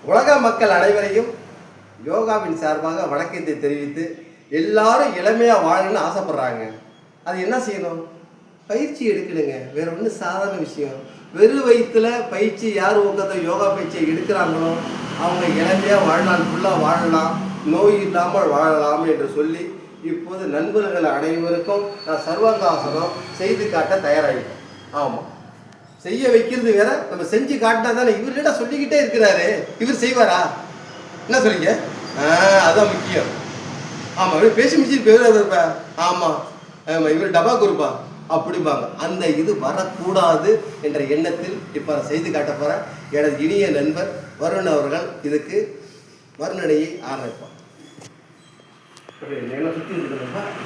உலக மக்கள் அனைவரையும் யோகாவின் சார்பாக வணக்கத்தை தெரிவித்து எல்லாரும் இளமையாக வாழணும்னு ஆசைப்படுறாங்க. அது என்ன செய்யணும்? பயிற்சி எடுக்கணுங்க. வேற ஒன்றும் சாதாரண விஷயம். வெறும் வயிற்றுல பயிற்சி யார் ஊக்கத்தை யோகா பயிற்சியை எடுக்கிறாங்களோ அவங்க இளமையாக வாழ்நாள் ஃபுல்லாக வாழலாம், நோய் இல்லாமல் வாழலாம் என்று சொல்லி இப்போது நண்பர்கள் அனைவருக்கும் நான் சர்வாங்காசனம் செய்து காட்ட தயாராகிட்டேன். ஆமாம், செய்ய வைக்கிறது வேற, நம்ம செஞ்சு காட்டினா தானே. இவர்கிட்ட சொல்லிக்கிட்டே இருக்கிறாரு, இவர் செய்வாரா? என்ன சொல்லிங்க? அதுதான் முக்கியம். ஆமாம், இவர் பேசி முடிச்சு போயிருப்பா. ஆமாம் ஆமாம், இவர் டபா கொடுப்பா அப்படிம்பாங்க. அந்த இது வரக்கூடாது என்ற எண்ணத்தில் இப்போ நான் செய்து காட்ட போகிறேன். எனது இனிய நண்பர் வருண் அவர்கள் இதுக்கு வர்ணனையை ஆரம்பிப்பார்.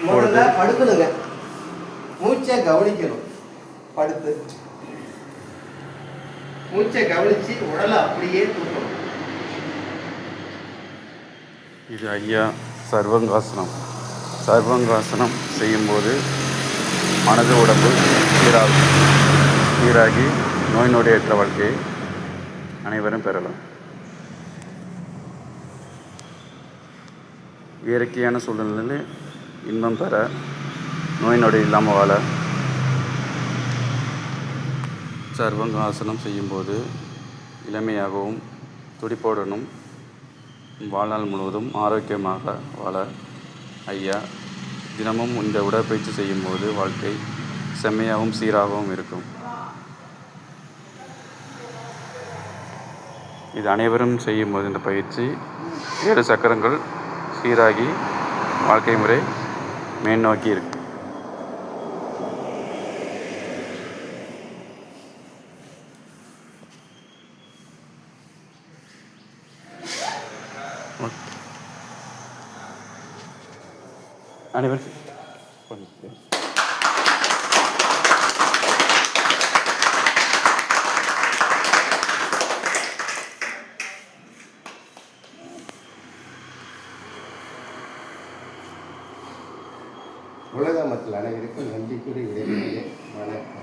முதல்ல படுக்கணுங்க, மூச்சை கவனிக்கணும். படுத்து மூச்சை கவனிச்சு உடலை அப்படியே தூக்கணும். இது ஐயா சர்வங்காசனம். சர்வங்காசனம் செய்யும்போது மனது உடம்பு சீராகி நோய் நொடியற்ற வாழ்க்கையை அனைவரும் பெறலாம். இயற்கையான சூழ்நிலையில் இன்பம் பெற, நோய் நொடி இல்லாமல் வாழ சர்வங்காசனம் செய்யும்போது இளமையாகவும் துடிப்புடனும் வாழ்நாள் முழுவதும் ஆரோக்கியமாக வாழ ஐயா தினமும் இந்த உடற்பயிற்சி செய்யும்போது வாழ்க்கை செம்மையாகவும் சீராகவும் இருக்கும். இது அனைவரும் செய்யும்போது இந்த பயிற்சி 7 சக்கரங்கள் சீராகி வாழ்க்கை முறை மேல்நோக்கி இருக்கு. அனைவரும் உலக மக்கள் அனைவருக்கும் நன்றி கூறி விடைபெறுகிறேன். வணக்கம்.